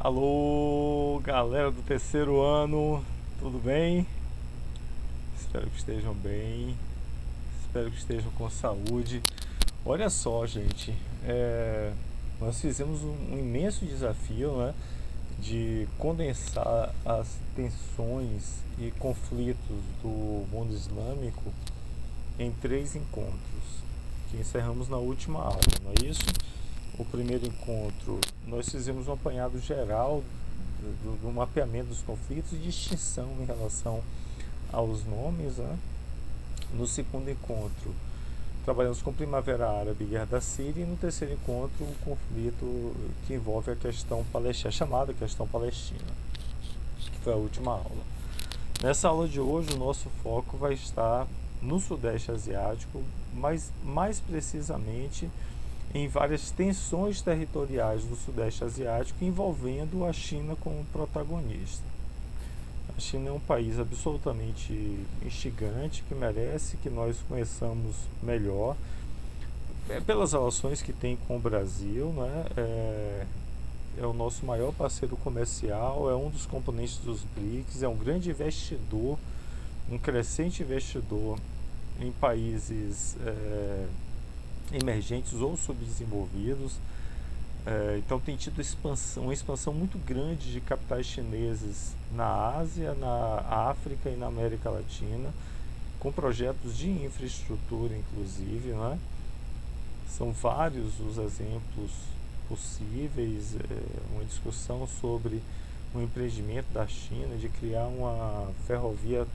Alô, galera do terceiro ano, tudo bem? Espero que estejam bem, espero que estejam com saúde. Olha só, gente, nós fizemos um imenso desafio, né, de condensar as tensões e conflitos do mundo islâmico em três encontros, que encerramos na última aula, não é isso? O primeiro encontro, nós fizemos um apanhado geral do mapeamento dos conflitos e distinção em relação aos nomes, né? No segundo encontro, trabalhamos com Primavera Árabe e Guerra da Síria. E no terceiro encontro, o conflito que envolve a questão palestina, a chamada questão palestina, que foi a última aula. Nessa aula de hoje, o nosso foco vai estar no Sudeste Asiático, mas mais precisamente em várias tensões territoriais do Sudeste Asiático envolvendo a China como protagonista. A China é um país absolutamente instigante que merece que nós conheçamos melhor, pelas relações que tem com o Brasil, né? É o nosso maior parceiro comercial, é um dos componentes dos BRICS, é um grande investidor, um crescente investidor em países emergentes ou subdesenvolvidos. Então tem tido uma expansão muito grande de capitais chineses na Ásia, na África e na América Latina, com projetos de infraestrutura inclusive, né? São vários os exemplos possíveis, uma discussão sobre um empreendimento da China de criar uma ferrovia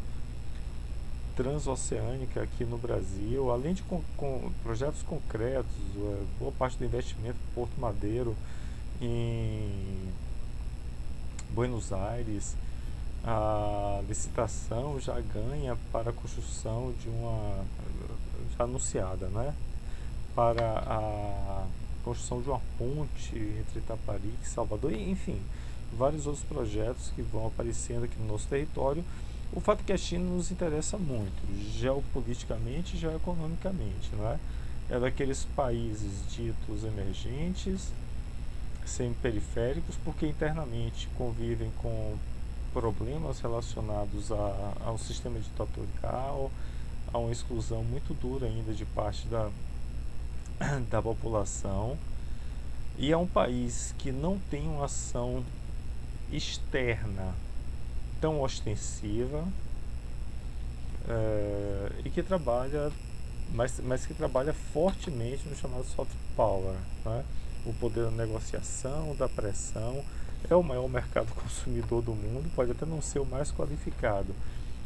transoceânica aqui no Brasil, além de com projetos concretos, boa parte do investimento do Porto Madeiro em Buenos Aires, a licitação já ganha para a construção de uma, já anunciada, né? Para a construção de uma ponte entre Itaparica e Salvador, enfim, vários outros projetos que vão aparecendo aqui no nosso território. O fato é que a China nos interessa muito, geopoliticamente e geoeconomicamente, não é? É daqueles países ditos emergentes, semi-periféricos, porque internamente convivem com problemas relacionados ao sistema ditatorial, a uma exclusão muito dura ainda de parte da população, e é um país que não tem uma ação externa tão ostensiva, e que trabalha, mas que trabalha fortemente no chamado soft power, né? O poder da negociação, da pressão. É o maior mercado consumidor do mundo, pode até não ser o mais qualificado,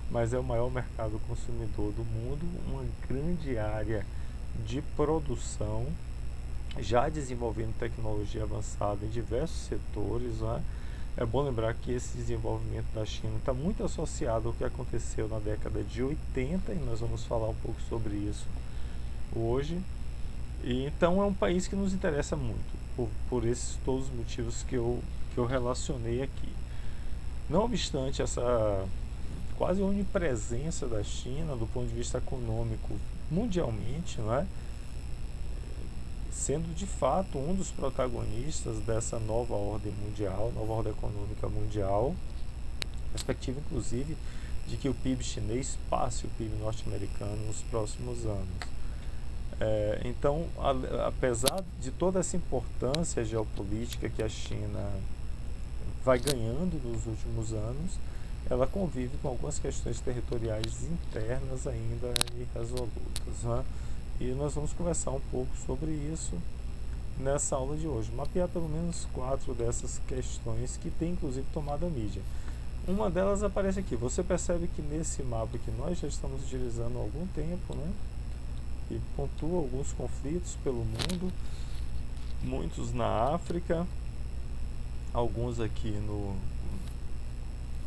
mas é o maior mercado consumidor do mundo, uma grande área de produção, já desenvolvendo tecnologia avançada em diversos setores, né? É bom lembrar que esse desenvolvimento da China está muito associado ao que aconteceu na década de 80, e nós vamos falar um pouco sobre isso hoje. E então é um país que nos interessa muito, por esses todos os motivos que eu relacionei aqui. Não obstante essa quase onipresença da China do ponto de vista econômico mundialmente, não é? Sendo de fato um dos protagonistas dessa nova ordem mundial, nova ordem econômica mundial, perspectiva inclusive de que o PIB chinês passe o PIB norte-americano nos próximos anos. Então, apesar de toda essa importância geopolítica que a China vai ganhando nos últimos anos, ela convive com algumas questões territoriais internas ainda irresolutas, né? E nós vamos conversar um pouco sobre isso nessa aula de hoje. Mapear pelo menos 4 dessas questões que tem inclusive tomado a mídia. Uma delas aparece aqui. Você percebe que nesse mapa que nós já estamos utilizando há algum tempo, né? E pontua alguns conflitos pelo mundo, muitos na África, alguns aqui no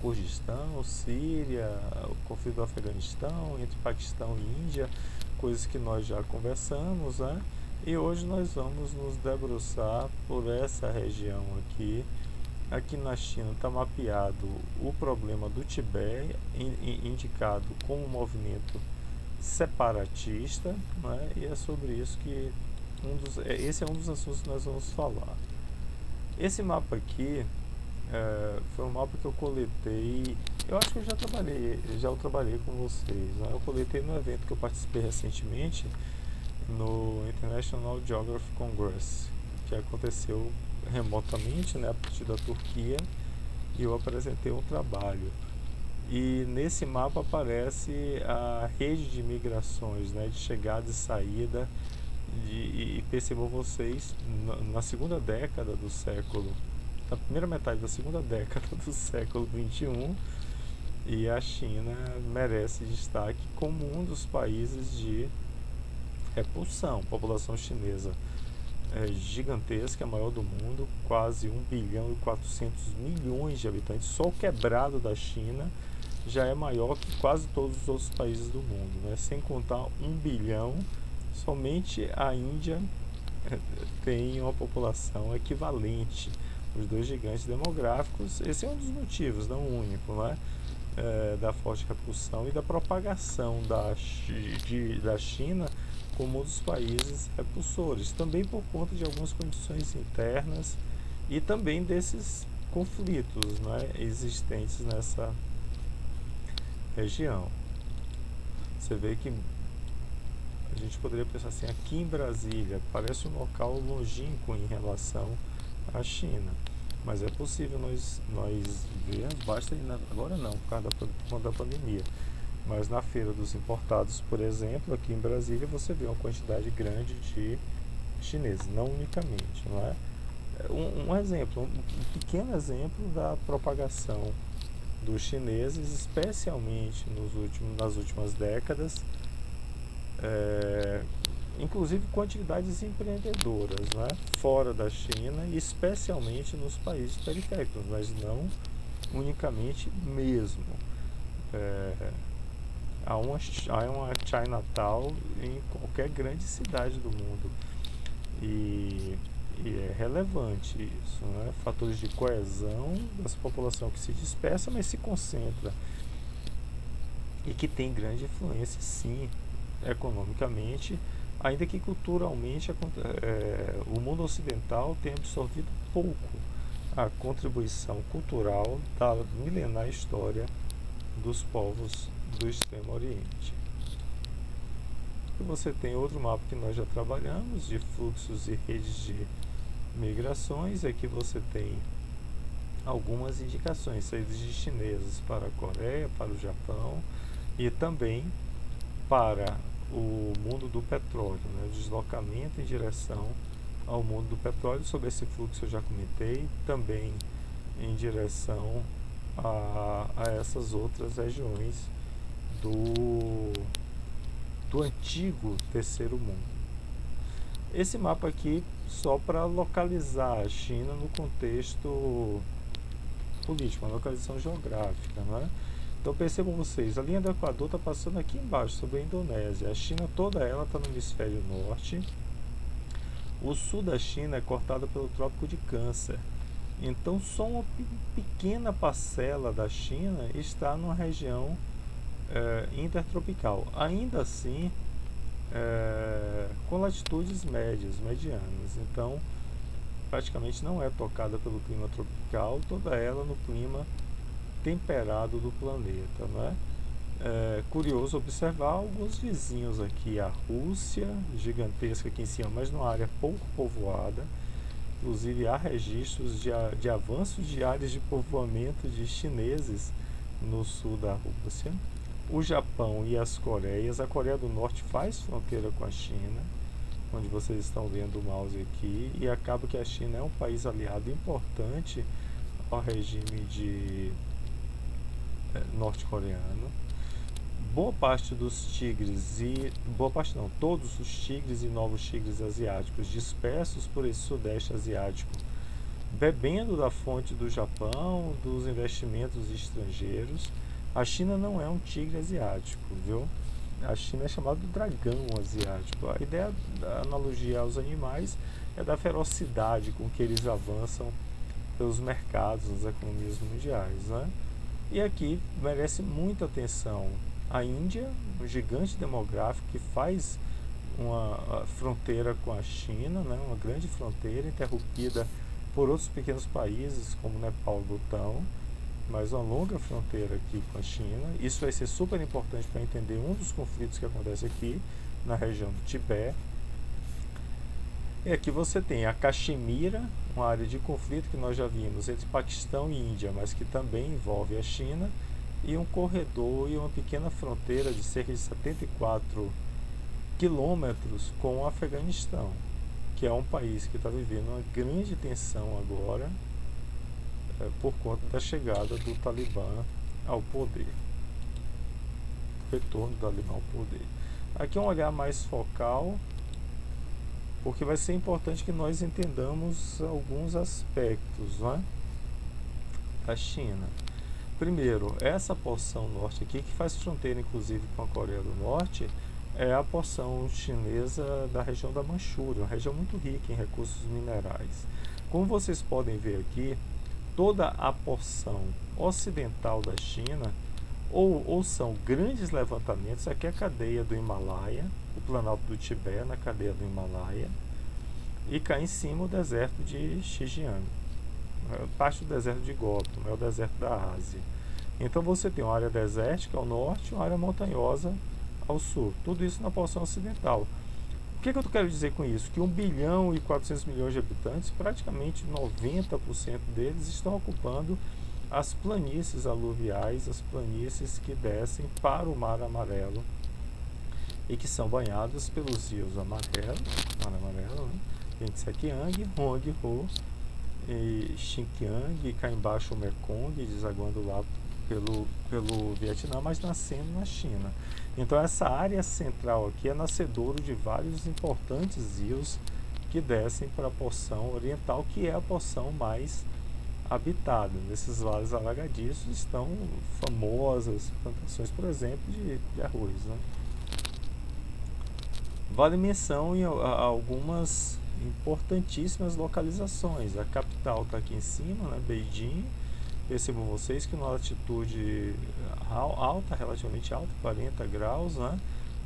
Kurdistão, Síria, o conflito do Afeganistão, entre Paquistão e Índia, coisas que nós já conversamos, né? E hoje nós vamos nos debruçar por essa região aqui. Aqui na China está mapeado o problema do Tibete, indicado como um movimento separatista, né? E é sobre isso que esse é um dos assuntos que nós vamos falar. Esse mapa aqui Foi um mapa que eu coletei. Eu acho que já o trabalhei com vocês, né? Eu coletei no evento que eu participei recentemente no International Geographic Congress, que aconteceu remotamente, né, a partir da Turquia, e eu apresentei um trabalho. E nesse mapa aparece a rede de migrações, né, de chegada e saída, e percebam vocês, na segunda década do século, na primeira metade da segunda década do século XXI, e a China merece destaque como um dos países de repulsão. A população chinesa é gigantesca, a maior do mundo, quase 1,4 bilhão de habitantes. Só o quebrado da China já é maior que quase todos os outros países do mundo, né? Sem contar 1 bilhão, somente a Índia tem uma população equivalente. Os dois gigantes demográficos, esse é um dos motivos, não o único, né? Da forte repulsão e da propagação da China como um dos países repulsores, também por conta de algumas condições internas e também desses conflitos, né, existentes nessa região. Você vê que a gente poderia pensar assim, aqui em Brasília parece um local longínquo em relação à China, mas é possível nós vermos, basta ir agora não, por conta da pandemia, mas na feira dos importados, por exemplo, aqui em Brasília você vê uma quantidade grande de chineses, não unicamente, não é? Um exemplo, um pequeno exemplo da propagação dos chineses, especialmente nas últimas décadas, inclusive com atividades empreendedoras, né, fora da China e especialmente nos países periféricos, mas não unicamente mesmo. Há uma Chinatown em qualquer grande cidade do mundo e é relevante isso, né? Fatores de coesão dessa população que se dispersa, mas se concentra e que tem grande influência, sim, economicamente, ainda que culturalmente o mundo ocidental tenha absorvido pouco a contribuição cultural da milenar história dos povos do Extremo Oriente. E você tem outro mapa que nós já trabalhamos, de fluxos e redes de migrações. Aqui você tem algumas indicações, saídas de chineses para a Coreia, para o Japão e também para o mundo do petróleo, né? Deslocamento em direção ao mundo do petróleo. Sobre esse fluxo eu já comentei, também em direção a essas outras regiões do antigo terceiro mundo. Esse mapa aqui só para localizar a China no contexto político, uma localização geográfica, né? Então percebam vocês, a linha do Equador está passando aqui embaixo sobre a Indonésia. A China toda ela está no hemisfério norte. O sul da China é cortado pelo Trópico de Câncer. Então só uma pequena parcela da China está numa região intertropical. Ainda assim, com latitudes medianas. Então praticamente não é tocada pelo clima tropical, toda ela no clima temperado do planeta, né? Curioso observar alguns vizinhos aqui, a Rússia, gigantesca aqui em cima, mas numa área pouco povoada. Inclusive há registros de avanço de áreas de povoamento de chineses no sul da Rússia. O Japão e as Coreias, a Coreia do Norte faz fronteira com a China, onde vocês estão vendo o mouse aqui, e acaba que a China é um país aliado importante ao regime de norte-coreano. Boa parte dos tigres todos os tigres e novos tigres asiáticos dispersos por esse sudeste asiático, bebendo da fonte do Japão, dos investimentos estrangeiros. A China não é um tigre asiático, viu? A China é chamada de dragão asiático. A ideia da analogia aos animais é da ferocidade com que eles avançam pelos mercados, nas economias mundiais, né? E aqui merece muita atenção a Índia, um gigante demográfico que faz uma fronteira com a China, né? Uma grande fronteira interrompida por outros pequenos países como Nepal e Butão, mas uma longa fronteira aqui com a China. Isso vai ser super importante para entender um dos conflitos que acontece aqui na região do Tibete. E aqui você tem a Caxemira, uma área de conflito que nós já vimos entre Paquistão e Índia, mas que também envolve a China, e um corredor e uma pequena fronteira de cerca de 74 quilômetros com o Afeganistão, que é um país que está vivendo uma grande tensão agora por conta da chegada do Talibã ao poder, o retorno do Talibã ao poder. Aqui é um olhar mais focal, porque vai ser importante que nós entendamos alguns aspectos, né, da China. Primeiro, essa porção norte aqui, que faz fronteira inclusive com a Coreia do Norte, é a porção chinesa da região da Manchúria, uma região muito rica em recursos minerais. Como vocês podem ver aqui, toda a porção ocidental da China, ou são grandes levantamentos, aqui é a cadeia do Himalaia, o Planalto do Tibete na cadeia do Himalaia, e cá em cima o deserto de Xinjiang, parte do deserto de Gotland, é o deserto da Ásia. Então você tem uma área desértica ao norte e uma área montanhosa ao sul, tudo isso na porção ocidental. O que eu quero dizer com isso? Que 1 bilhão e 400 milhões de habitantes, praticamente 90% deles estão ocupando as planícies aluviais, as planícies que descem para o Mar Amarelo e que são banhadas pelos rios Amarelo, né? Yangtze-Kiang, Honghe-Ho e Xinjiang, e cá embaixo o Mekong, desaguando lá pelo Vietnã, mas nascendo na China. Então essa área central aqui é nascedouro de vários importantes rios que descem para a porção oriental, que é a porção mais habitada. Nesses vales alagadiços estão famosas plantações, por exemplo, de arroz, né? Vale menção em algumas importantíssimas localizações. A capital está aqui em cima, né, Beijing. Percebam vocês que numa latitude alta, relativamente alta, 40 graus, né,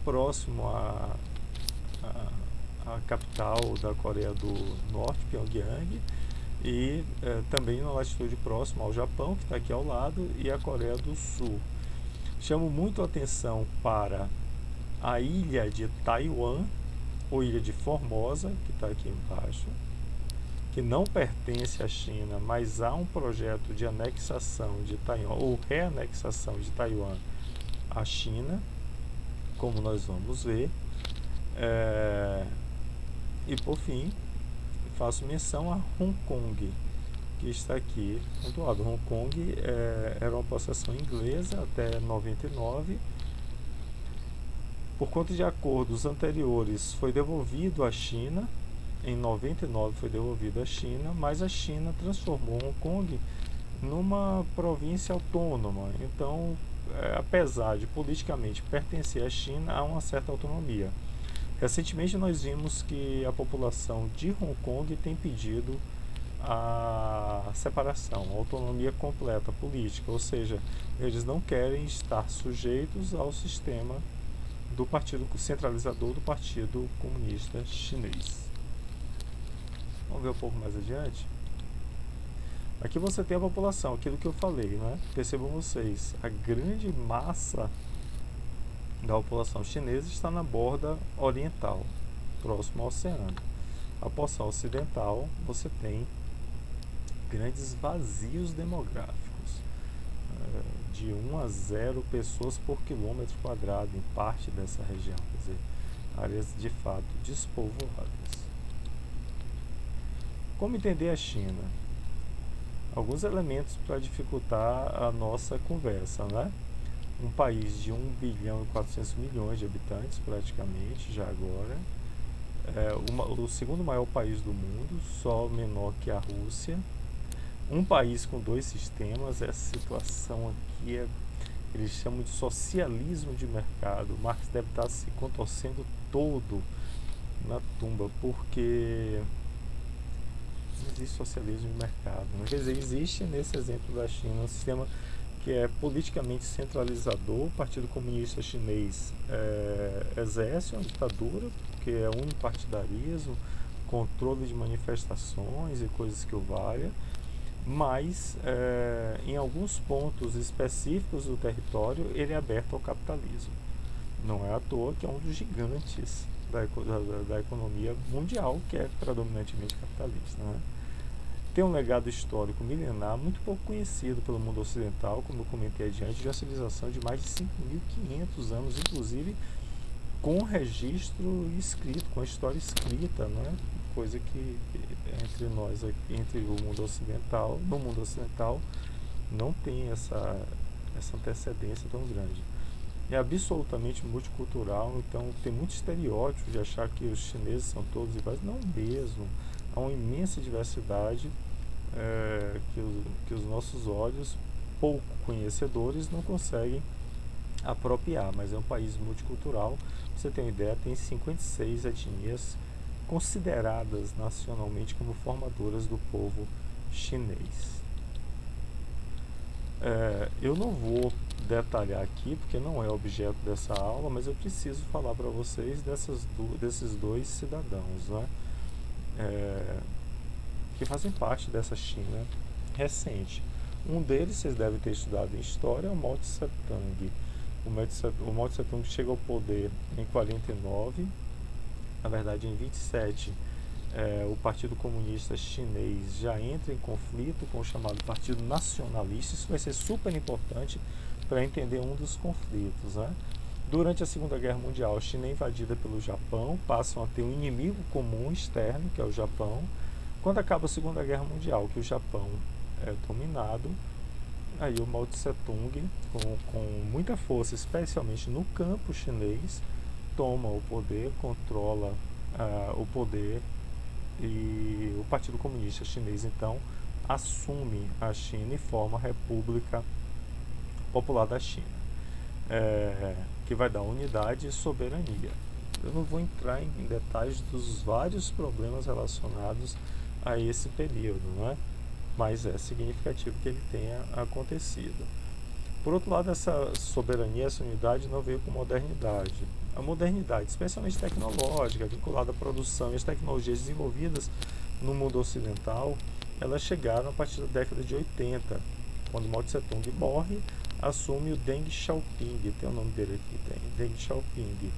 próximo à capital da Coreia do Norte, Pyongyang, e também numa latitude próxima ao Japão, que está aqui ao lado, e a Coreia do Sul. Chamo muito a atenção para a ilha de Taiwan, ou ilha de Formosa, que está aqui embaixo, que não pertence à China, mas há um projeto de anexação de Taiwan, ou reanexação de Taiwan à China, como nós vamos ver. E por fim, faço menção a Hong Kong, que está aqui do lado. Hong Kong era uma possessão inglesa até 99. Por conta de acordos anteriores, foi devolvido à China. Em 99 foi devolvido à China, mas a China transformou Hong Kong numa província autônoma. Então, apesar de politicamente pertencer à China, há uma certa autonomia. Recentemente nós vimos que a população de Hong Kong tem pedido a separação, a autonomia completa política, ou seja, eles não querem estar sujeitos ao sistema do partido centralizador do Partido Comunista Chinês. Vamos ver um pouco mais adiante. Aqui você tem a população, aquilo que eu falei, né? Percebam vocês, a grande massa da população chinesa está na borda oriental, próximo ao oceano. A porção ocidental, você tem grandes vazios demográficos, de 1 a 0 pessoas por quilômetro quadrado em parte dessa região, quer dizer, áreas de fato despovoadas. Como entender a China? Alguns elementos para dificultar a nossa conversa, né? Um país de 1 bilhão e 400 milhões de habitantes, praticamente, já agora. O segundo maior país do mundo, só menor que a Rússia. Um país com 2 sistemas. Essa situação aqui eles chamam de socialismo de mercado. O Marx deve estar se contorcendo todo na tumba, porque não existe socialismo de mercado, né? Quer dizer, existe nesse exemplo da China um sistema que é politicamente centralizador. O Partido Comunista Chinês exerce uma ditadura, porque é unipartidarismo, controle de manifestações e coisas que o valha, mas em alguns pontos específicos do território ele é aberto ao capitalismo. Não é à toa que é um dos gigantes da economia mundial, que é predominantemente capitalista, né? Tem um legado histórico milenar muito pouco conhecido pelo mundo ocidental, como eu comentei adiante, de uma civilização de mais de 5.500 anos, inclusive com registro escrito, com a história escrita, né? Coisa que entre nós, entre o mundo ocidental, no mundo ocidental, não tem essa antecedência tão grande. É absolutamente multicultural, então tem muito estereótipo de achar que os chineses são todos iguais. Não mesmo. Há uma imensa diversidade que os nossos olhos, pouco conhecedores, não conseguem apropriar, mas é um país multicultural. Pra você ter uma ideia, tem 56 etnias consideradas nacionalmente como formadoras do povo chinês. Eu não vou detalhar aqui, porque não é objeto dessa aula, mas eu preciso falar para vocês desses dois cidadãos, né? Que fazem parte dessa China recente. Um deles, vocês devem ter estudado em história, é o Mao Tse-tung. O Mao Tse-tung chega ao poder em 49, na verdade em 27, o Partido Comunista Chinês já entra em conflito com o chamado Partido Nacionalista. Isso vai ser super importante para entender um dos conflitos, né? Durante a Segunda Guerra Mundial, a China é invadida pelo Japão, passam a ter um inimigo comum externo, que é o Japão. Quando acaba a Segunda Guerra Mundial, que o Japão é dominado, aí o Mao Tse-tung, com muita força, especialmente no campo chinês, toma o poder, controla o poder, e o Partido Comunista Chinês, então, assume a China e forma a República Popular da China, que vai dar unidade e soberania. Eu não vou entrar em detalhes dos vários problemas relacionados a esse período, né? Mas é significativo que ele tenha acontecido. Por outro lado, essa soberania, essa unidade não veio com modernidade. A modernidade, especialmente tecnológica, vinculada à produção e às tecnologias desenvolvidas no mundo ocidental, elas chegaram a partir da década de 80, quando Mao Tse-tung morre, assume o Deng Xiaoping, tem o nome dele aqui, Deng Xiaoping,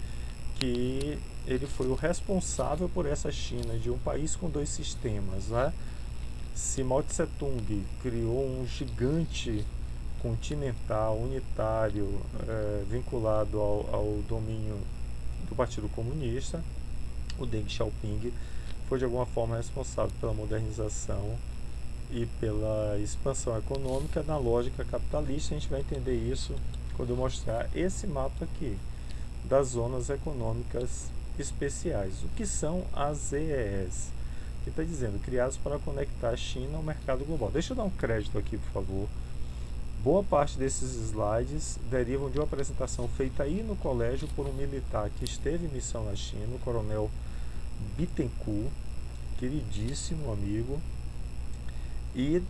que ele foi o responsável por essa China de um país com dois sistemas, né? Se Mao Tse-tung criou um gigante continental, unitário, vinculado ao domínio do Partido Comunista, o Deng Xiaoping foi de alguma forma responsável pela modernização e pela expansão econômica na lógica capitalista. A gente vai entender isso quando eu mostrar esse mapa aqui das zonas econômicas especiais. O que são as ZEEs? Que está dizendo, criados para conectar a China ao mercado global. Deixa eu dar um crédito aqui, por favor. Boa parte desses slides derivam de uma apresentação feita aí no colégio por um militar que esteve em missão na China, o coronel Bittencourt, queridíssimo amigo. E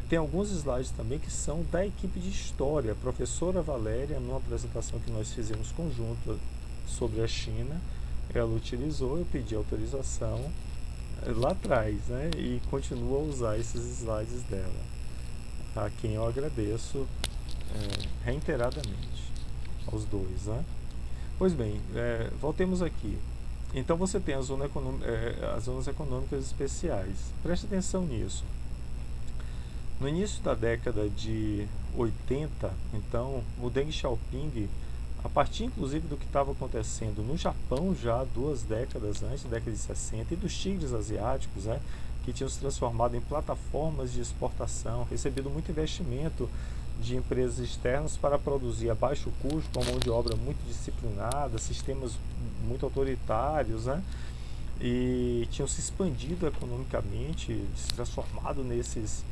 tem alguns slides também que são da equipe de história, a professora Valéria, numa apresentação que nós fizemos conjunta sobre a China, ela utilizou, eu pedi autorização lá atrás, né, e continua a usar esses slides dela, a quem eu agradeço reiteradamente, aos dois, né? Pois bem, voltemos aqui. Então você tem as zonas econômicas especiais. Preste atenção nisso. No início da década de 80, então, o Deng Xiaoping, a partir inclusive do que estava acontecendo no Japão já 2 décadas antes, década de 60, e dos tigres asiáticos, né, que tinham se transformado em plataformas de exportação, recebido muito investimento de empresas externas para produzir a baixo custo, com mão de obra muito disciplinada, sistemas muito autoritários, né, e tinham se expandido economicamente, se transformado nesses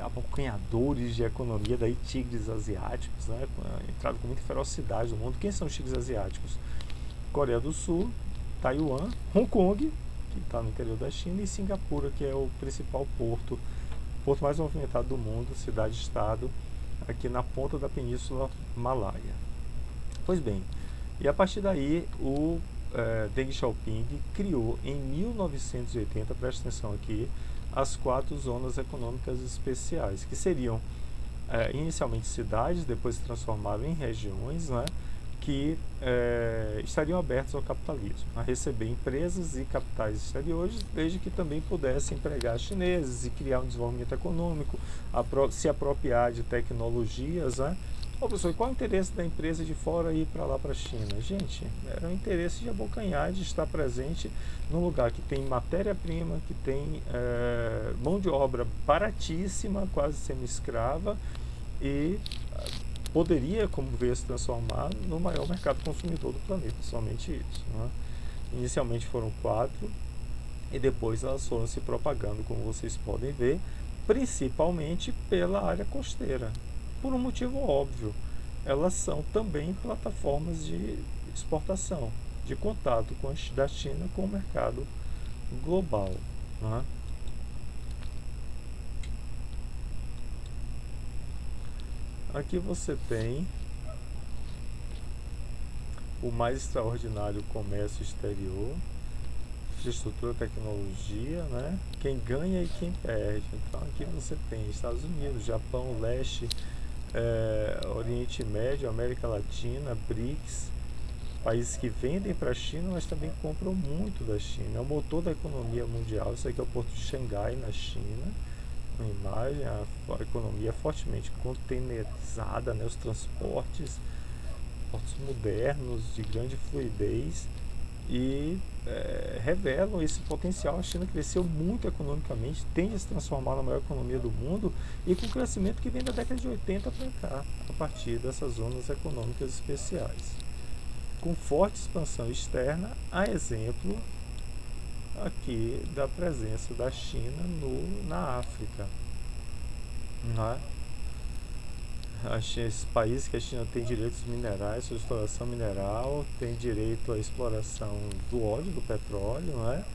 abocanhadores de economia, daí tigres asiáticos, né, entrado com muita ferocidade no mundo. Quem são os tigres asiáticos? Coreia do Sul, Taiwan, Hong Kong, que está no interior da China, e Singapura, que é o principal porto mais movimentado do mundo, cidade-estado, aqui na ponta da Península Malaia. Pois bem, e a partir daí o Deng Xiaoping criou em 1980, presta atenção aqui, as 4 zonas econômicas especiais, que seriam inicialmente cidades, depois se transformaram em regiões, né, que estariam abertas ao capitalismo, a receber empresas e capitais exteriores, desde que também pudessem empregar chineses e criar um desenvolvimento econômico, se apropriar de tecnologias, né. Professor, qual é o interesse da empresa de fora ir para lá, para a China? Gente, era o interesse de abocanhar, de estar presente num lugar que tem matéria-prima, que tem mão de obra baratíssima, quase semi-escrava, e poderia, como veio se transformar, no maior mercado consumidor do planeta, somente isso, né? Inicialmente foram 4, e depois elas foram se propagando, como vocês podem ver, principalmente pela área costeira. Por um motivo óbvio, elas são também plataformas de exportação, de contato da China com o mercado global, né? Aqui você tem o mais extraordinário comércio exterior, infraestrutura, tecnologia, né? Quem ganha e quem perde. Então aqui você tem Estados Unidos, Japão, Leste, Oriente Médio, América Latina, BRICS, países que vendem para a China, mas também compram muito da China. É o motor da economia mundial. Isso aqui é o porto de Xangai, na China. Uma imagem, a economia fortemente containerizada, né? Os transportes, portos modernos, de grande fluidez, e revelam esse potencial. A China cresceu muito economicamente, tende a se transformar na maior economia do mundo, e com crescimento que vem da década de 80 para cá, a partir dessas zonas econômicas especiais, com forte expansão externa, a exemplo aqui da presença da China na África, né? Esses países que a China tem direitos minerais, sua exploração mineral, tem direito à exploração do óleo, do petróleo, né?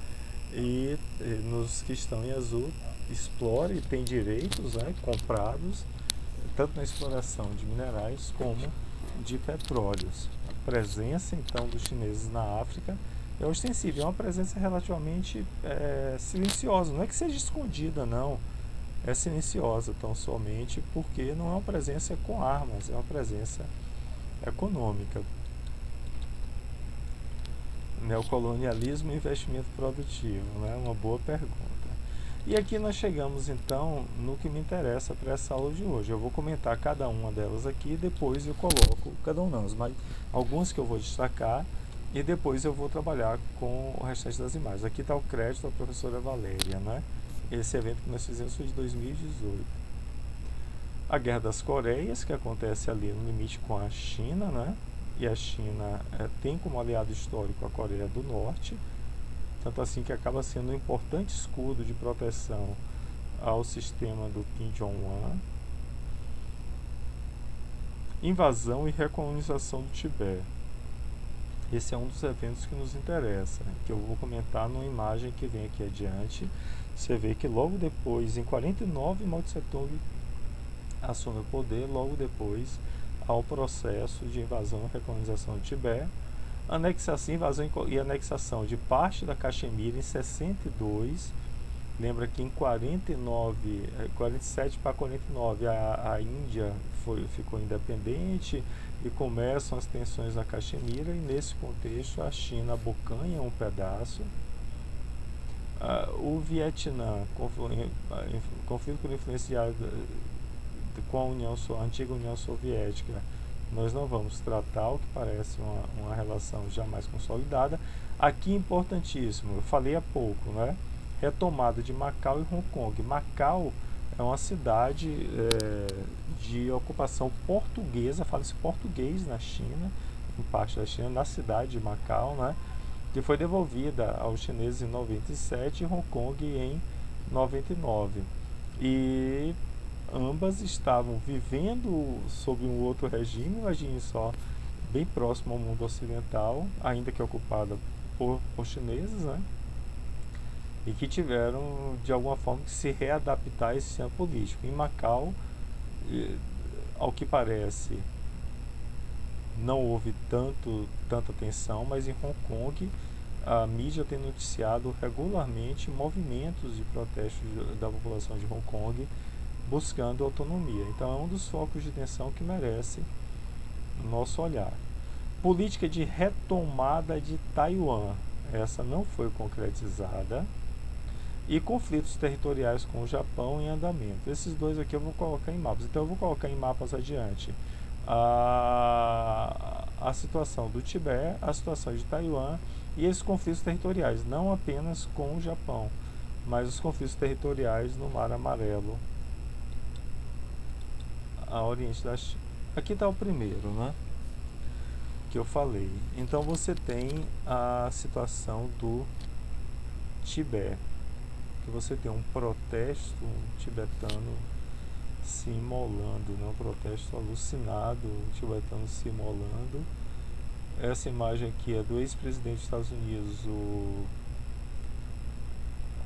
E nos que estão em azul, explora e tem direitos, né, comprados, tanto na exploração de minerais como de petróleos. A presença, então, dos chineses na África é ostensiva, é uma presença relativamente silenciosa, não é que seja escondida, não. É silenciosa tão somente porque não é uma presença com armas, é uma presença econômica. Neocolonialismo e investimento produtivo, né? Uma boa pergunta. E aqui nós chegamos então no que me interessa para essa aula de hoje. Eu vou comentar cada uma delas aqui e depois eu coloco, cada um não, mas alguns que eu vou destacar, e depois eu vou trabalhar com o restante das imagens. Aqui está o crédito da professora Valéria, né? Esse evento que nós fizemos foi de 2018. A Guerra das Coreias, que acontece ali no limite com a China, né? E a China tem como aliado histórico a Coreia do Norte, tanto assim que acaba sendo um importante escudo de proteção ao sistema do Kim Jong-un. Invasão e recolonização do Tibete. Esse é um dos eventos que nos interessa, que eu vou comentar numa imagem que vem aqui adiante. Você vê que logo depois, em 49, Mao Tse Tung assume o poder, logo depois ao processo de invasão e recolonização do Tibete, anexação, invasão e anexação de parte da Caxemira em 62. Lembra que em 49, 47 para 49 a Índia ficou independente e começam as tensões na Caxemira, e nesse contexto a China abocanha um pedaço. O Vietnã, conflito por influência com a antiga União Soviética, nós não vamos tratar, o que parece uma relação jamais consolidada. Aqui importantíssimo, eu falei há pouco, né? Retomada de Macau e Hong Kong. Macau é uma cidade de ocupação portuguesa, fala-se português na China, em parte da China, na cidade de Macau, né? Que foi devolvida aos chineses em 97 e Hong Kong em 99. E ambas estavam vivendo sob um outro regime, imagine só, bem próximo ao mundo ocidental, ainda que ocupada por chineses, né? E que tiveram, de alguma forma, que se readaptar a esse sistema político. Em Macau, ao que parece, não houve tanta tensão, mas em Hong Kong a mídia tem noticiado regularmente movimentos de protestos da população de Hong Kong buscando autonomia. Então é um dos focos de tensão que merece o nosso olhar. Política de retomada de Taiwan, essa não foi concretizada. E conflitos territoriais com o Japão em andamento. Esses dois aqui eu vou colocar em mapas. Então eu vou colocar em mapas adiante a situação do Tibete, a situação de Taiwan e esses conflitos territoriais, não apenas com o Japão, mas os conflitos territoriais no Mar Amarelo, a oriente da China. Aqui está o primeiro, né, que eu falei. Então você tem a situação do Tibete, que você tem um protesto tibetano se imolando, né? Um protesto alucinado, tibetano se imolando. Essa imagem aqui é do ex-presidente dos Estados Unidos, o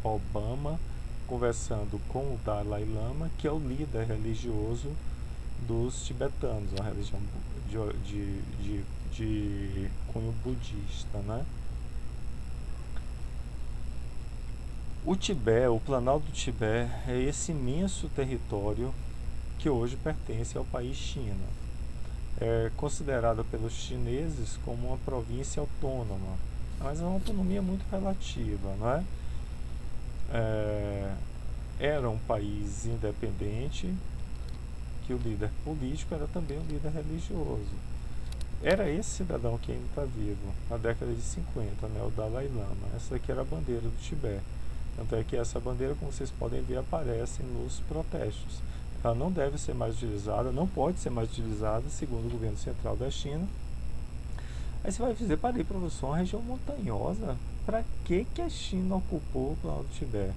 Obama, conversando com o Dalai Lama, que é o líder religioso dos tibetanos, uma religião de cunho budista, né? O Tibete, o Planalto do Tibete, é esse imenso território que hoje pertence ao país China. É considerada pelos chineses como uma província autônoma, mas é uma autonomia muito relativa, não é? Era um país independente, que o líder político era também um líder religioso. Era esse cidadão que ainda está vivo, na década de 50, né, o Dalai Lama. Essa aqui era a bandeira do Tibete. Tanto é que essa bandeira, como vocês podem ver, aparece nos protestos. Ela não deve ser mais utilizada, não pode ser mais utilizada, segundo o governo central da China. Aí você vai dizer, parei, professor, uma região montanhosa, para que a China ocupou o Planalto do Tibete?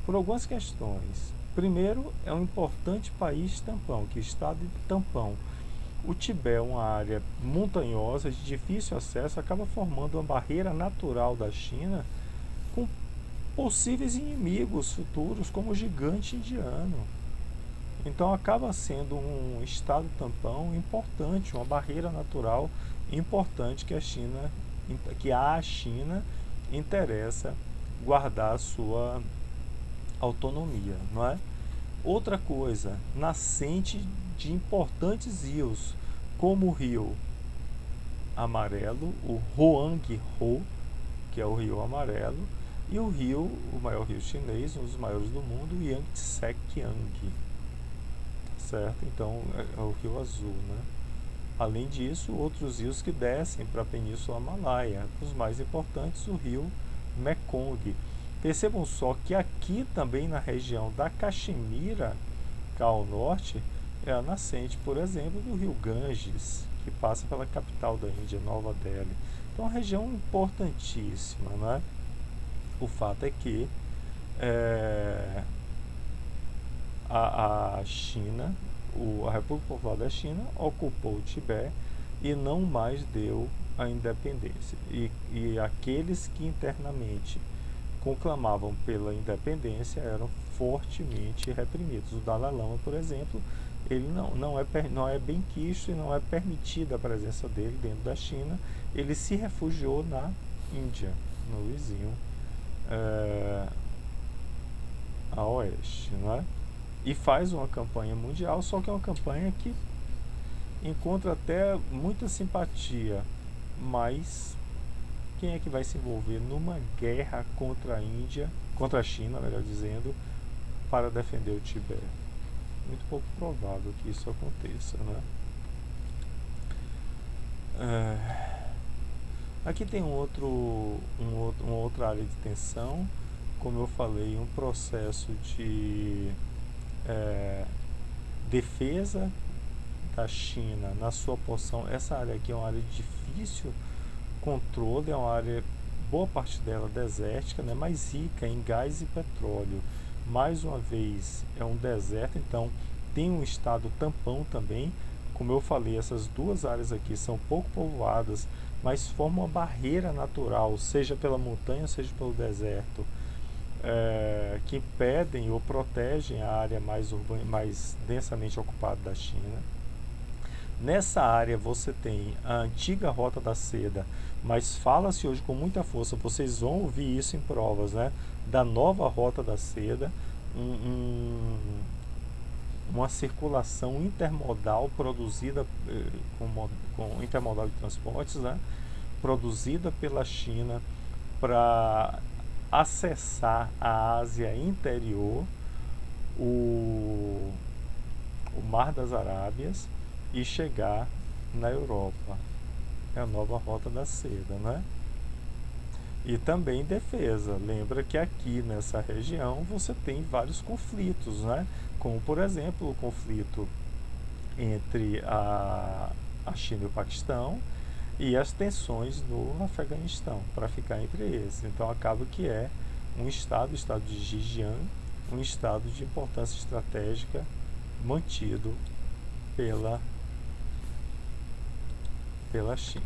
Por algumas questões. Primeiro, é um importante país tampão, que é o estado de tampão. O Tibete é uma área montanhosa, de difícil acesso, acaba formando uma barreira natural da China com possíveis inimigos futuros, como o gigante indiano. Então acaba sendo um estado tampão importante, uma barreira natural importante que a China interessa guardar a sua autonomia, não é? Outra coisa, nascente de importantes rios, como o rio Amarelo, o Huanghe-ho, que é o rio Amarelo, e o maior rio chinês, um dos maiores do mundo, o Yangtze-Kiang, certo? Então é o rio azul, né? Além disso, outros rios que descem para a Península Himalaia, os mais importantes, o rio Mekong. Percebam só que aqui também na região da Caxemira, cá ao norte, é a nascente, por exemplo, do rio Ganges, que passa pela capital da Índia, Nova Delhi. Então, é uma região importantíssima, né? O fato é que a China, a República Popular da China, ocupou o Tibete e não mais deu a independência. E aqueles que internamente conclamavam pela independência eram fortemente reprimidos. O Dalai Lama, por exemplo, ele não é bem quisto e não é permitida a presença dele dentro da China. Ele se refugiou na Índia, no vizinho a oeste, não é? E faz uma campanha mundial, só que é uma campanha que encontra até muita simpatia, mas quem é que vai se envolver numa guerra contra a Índia, contra a China, melhor dizendo, para defender o Tibete? Muito pouco provável que isso aconteça, né? Aqui tem uma outra área de tensão, como eu falei, um processo de defesa da China na sua porção. Essa área aqui é uma área de difícil controle, é uma área, boa parte dela desértica, né, mais rica em gás e petróleo. Mais uma vez é um deserto, então tem um estado tampão também. Como eu falei, essas duas áreas aqui são pouco povoadas, mas formam uma barreira natural, seja pela montanha, seja pelo deserto, que impedem ou protegem a área mais densamente ocupada da China. Nessa área você tem a antiga Rota da Seda, mas fala-se hoje com muita força, vocês vão ouvir isso em provas, né? Da nova Rota da Seda, uma circulação intermodal produzida com intermodal de transportes, né? Produzida pela China para acessar a Ásia interior, o Mar das Arábias e chegar na Europa. É a nova Rota da Seda, né? E também defesa. Lembra que aqui nessa região você tem vários conflitos, né? Como, por exemplo, o conflito entre a China e o Paquistão e as tensões no Afeganistão, para ficar entre esses. Então acaba que é um estado, o estado de Xinjiang, um estado de importância estratégica mantido pela China.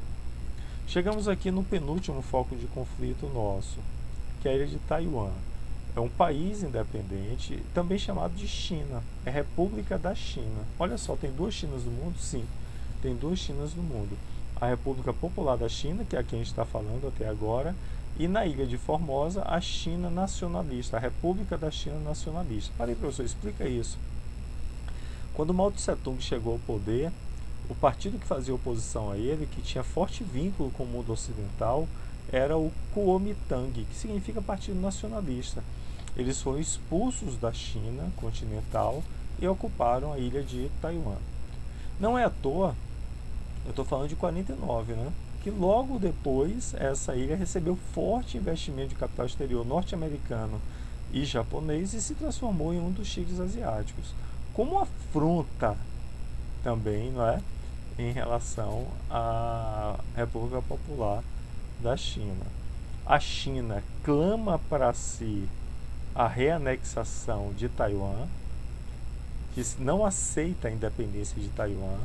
Chegamos aqui no penúltimo foco de conflito nosso, que é a ilha de Taiwan. É um país independente, também chamado de China, é República da China. Olha só, tem duas Chinas no mundo? Sim, tem duas Chinas no mundo. A República Popular da China, que é a que a gente está falando até agora, e na ilha de Formosa, a China nacionalista, a República da China nacionalista. Parei, professor, explica isso. Quando Mao Tse-tung chegou ao poder, o partido que fazia oposição a ele, que tinha forte vínculo com o mundo ocidental, era o Kuomintang, que significa Partido Nacionalista. Eles foram expulsos da China continental e ocuparam a ilha de Taiwan. Não é à toa, eu estou falando de 49, né? Que logo depois essa ilha recebeu forte investimento de capital exterior norte-americano e japonês e se transformou em um dos tigres asiáticos. Como afronta também, não é? Em relação à República Popular da China. A China clama para si a reanexação de Taiwan, que não aceita a independência de Taiwan,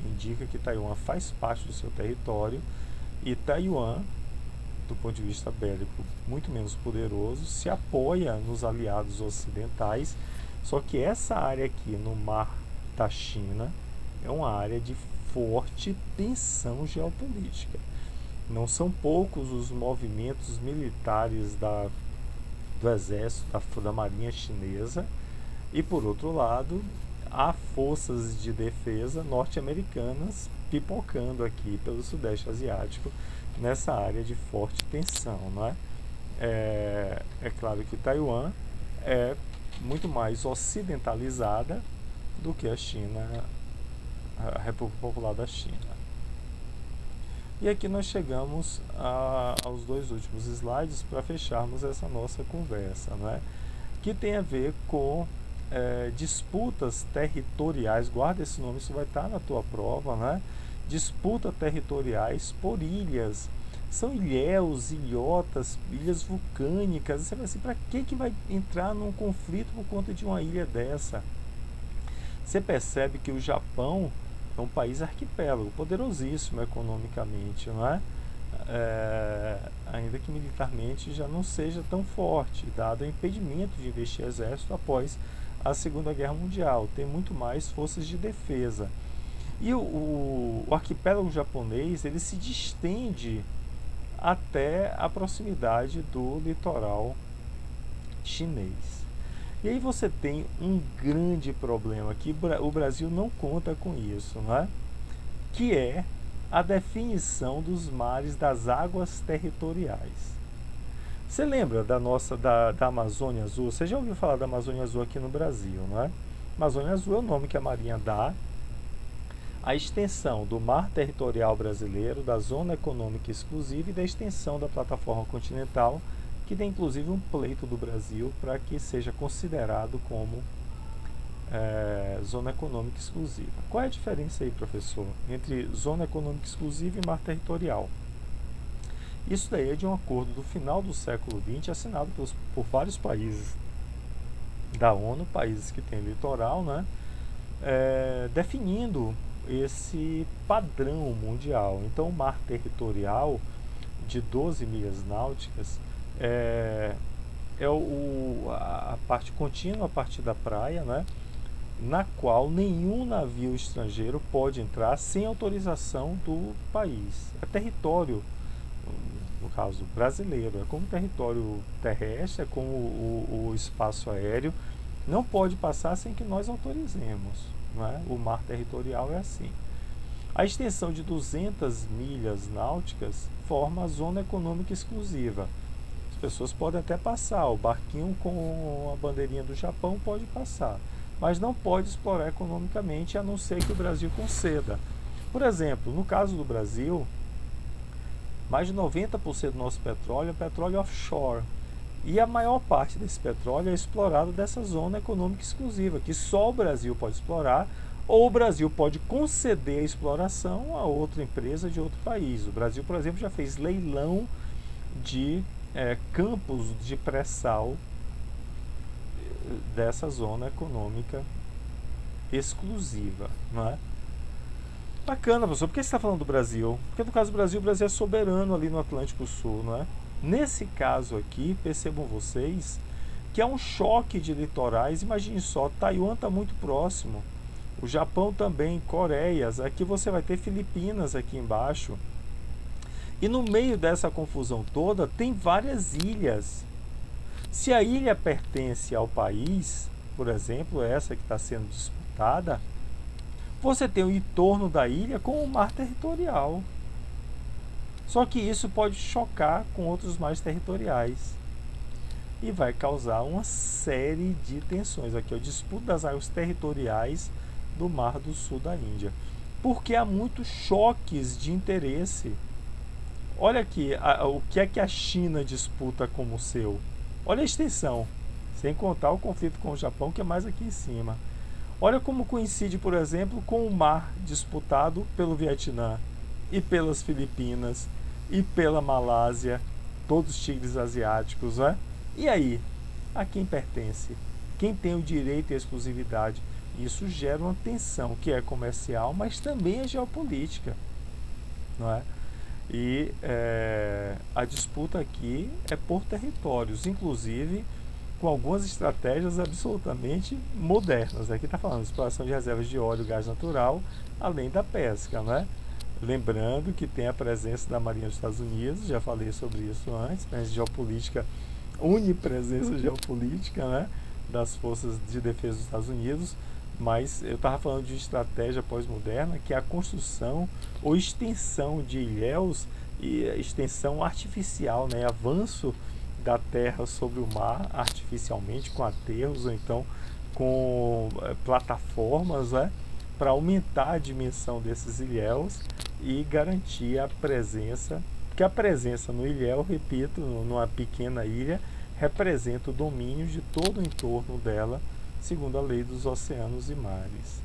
indica que Taiwan faz parte do seu território, e Taiwan, do ponto de vista bélico, muito menos poderoso, se apoia nos aliados ocidentais, só que essa área aqui no Mar da China é uma área de forte tensão geopolítica. Não são poucos os movimentos militares do exército, da marinha chinesa, e por outro lado, há forças de defesa norte-americanas pipocando aqui pelo Sudeste Asiático, nessa área de forte tensão, não é? É claro que Taiwan é muito mais ocidentalizada do que a China, a República Popular da China. E aqui nós chegamos aos dois últimos slides para fecharmos essa nossa conversa, né? Que tem a ver com disputas territoriais. Guarda esse nome, isso vai estar na tua prova, né? Disputas territoriais por ilhas. São ilhéus, ilhotas, ilhas vulcânicas. Você vai assim, para que vai entrar num conflito por conta de uma ilha dessa? Você percebe que o Japão é um país arquipélago, poderosíssimo economicamente, não é? Ainda que militarmente já não seja tão forte, dado o impedimento de investir exército após a Segunda Guerra Mundial. Tem muito mais forças de defesa. E o arquipélago japonês, ele se distende até a proximidade do litoral chinês. E aí você tem um grande problema que o Brasil não conta com isso, não é? Que é a definição dos mares, das águas territoriais. Você lembra da Amazônia Azul? Você já ouviu falar da Amazônia Azul aqui no Brasil, não é? Amazônia Azul é o nome que a Marinha dá à extensão do mar territorial brasileiro, da zona econômica exclusiva e da extensão da plataforma continental, que tem inclusive um pleito do Brasil para que seja considerado como zona econômica exclusiva. Qual é a diferença aí, professor, entre zona econômica exclusiva e mar territorial? Isso daí é de um acordo do final do século XX, assinado por vários países da ONU, países que têm litoral, né? Definindo esse padrão mundial. Então, o mar territorial de 12 milhas náuticas a parte contínua a partir da praia, né? na qual nenhum navio estrangeiro pode entrar sem autorização do país. É território, no caso brasileiro, é como território terrestre, é como o espaço aéreo, não pode passar sem que nós autorizemos, não é? O mar territorial é assim. A extensão de 200 milhas náuticas forma a zona econômica exclusiva. As pessoas podem até passar, o barquinho com a bandeirinha do Japão pode passar, mas não pode explorar economicamente, a não ser que o Brasil conceda. Por exemplo, no caso do Brasil, mais de 90% do nosso petróleo é petróleo offshore. E a maior parte desse petróleo é explorado dessa zona econômica exclusiva, que só o Brasil pode explorar, ou o Brasil pode conceder a exploração a outra empresa de outro país. O Brasil, por exemplo, já fez leilão de campos de pré-sal dessa zona econômica exclusiva, não é? Bacana, professor. Por que você está falando do Brasil? Porque no caso do Brasil, o Brasil é soberano ali no Atlântico Sul, não é? Nesse caso aqui, percebam vocês que é um choque de litorais. Imagine só, Taiwan está muito próximo, o Japão também, Coreias, aqui você vai ter Filipinas aqui embaixo. E no meio dessa confusão toda, tem várias ilhas. Se a ilha pertence ao país, por exemplo, essa que está sendo disputada, você tem o entorno da ilha com o mar territorial. Só que isso pode chocar com outros mares territoriais e vai causar uma série de tensões. Aqui, a disputa das águas territoriais do Mar do Sul da Índia, porque há muitos choques de interesse. Olha aqui, o que é que a China disputa como seu? Olha a extensão, sem contar o conflito com o Japão, que é mais aqui em cima. Olha como coincide, por exemplo, com o mar disputado pelo Vietnã e pelas Filipinas e pela Malásia, todos os tigres asiáticos, né? E aí, a quem pertence? Quem tem o direito e a exclusividade? Isso gera uma tensão que é comercial, mas também é geopolítica, não é? E a disputa aqui é por territórios, inclusive com algumas estratégias absolutamente modernas. Aqui está falando de exploração de reservas de óleo e gás natural, além da pesca, né? Lembrando que tem a presença da Marinha dos Estados Unidos, já falei sobre isso antes, presença geopolítica, unipresença geopolítica, né? Das forças de defesa dos Estados Unidos, mas eu estava falando de estratégia pós-moderna, que é a construção ou extensão de ilhéus e extensão artificial, né? Avanço da terra sobre o mar artificialmente, com aterros ou então com plataformas, né? Para aumentar a dimensão desses ilhéus e garantir a presença, porque a presença no ilhéu, repito, numa pequena ilha, representa o domínio de todo o entorno dela, segundo a lei dos oceanos e mares.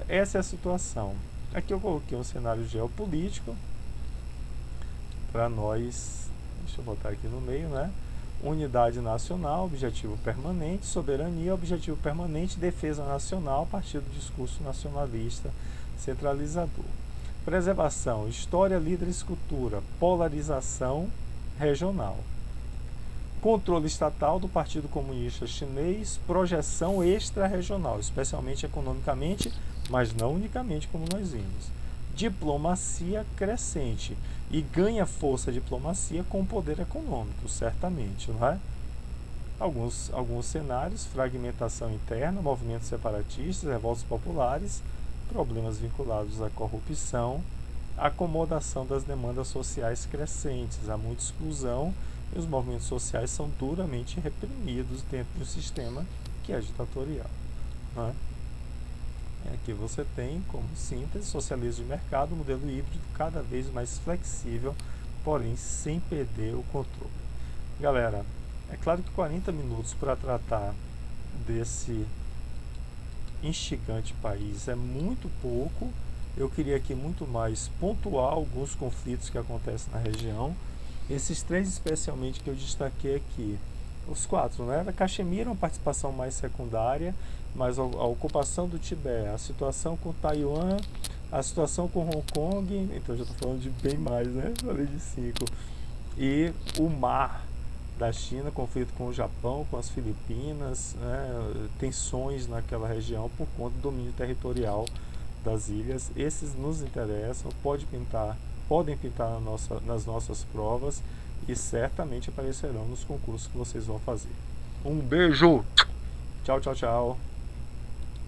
Essa é a situação. Aqui eu coloquei um cenário geopolítico para nós, deixa eu botar aqui no meio, né? Unidade nacional, objetivo permanente, soberania, objetivo permanente, defesa nacional, a partir do discurso nacionalista centralizador. Preservação, história, líderes, cultura, polarização regional. Controle estatal do Partido Comunista Chinês, projeção extra-regional, especialmente economicamente, mas não unicamente como nós vimos. Diplomacia crescente, e ganha força a diplomacia com o poder econômico, certamente, não é? Alguns cenários: fragmentação interna, movimentos separatistas, revoltas populares, problemas vinculados à corrupção, acomodação das demandas sociais crescentes, há muita exclusão e os movimentos sociais são duramente reprimidos dentro do sistema que é ditatorial, não é? Aqui você tem como síntese: socialismo de mercado, modelo híbrido cada vez mais flexível, porém sem perder o controle. Galera, é claro que 40 minutos para tratar desse instigante país é muito pouco. Eu queria aqui muito mais pontuar alguns conflitos que acontecem na região. Esses três especialmente que eu destaquei aqui, os quatro, né? A Caxemira, uma participação mais secundária, mas a ocupação do Tibete, a situação com Taiwan, a situação com Hong Kong, então já estou falando de bem mais, né? Falei de 5. E o mar, da China, conflito com o Japão, com as Filipinas, né, tensões naquela região por conta do domínio territorial das ilhas. Esses nos interessam, podem pintar nas nossas provas e certamente aparecerão nos concursos que vocês vão fazer. Um beijo! Tchau, tchau, tchau!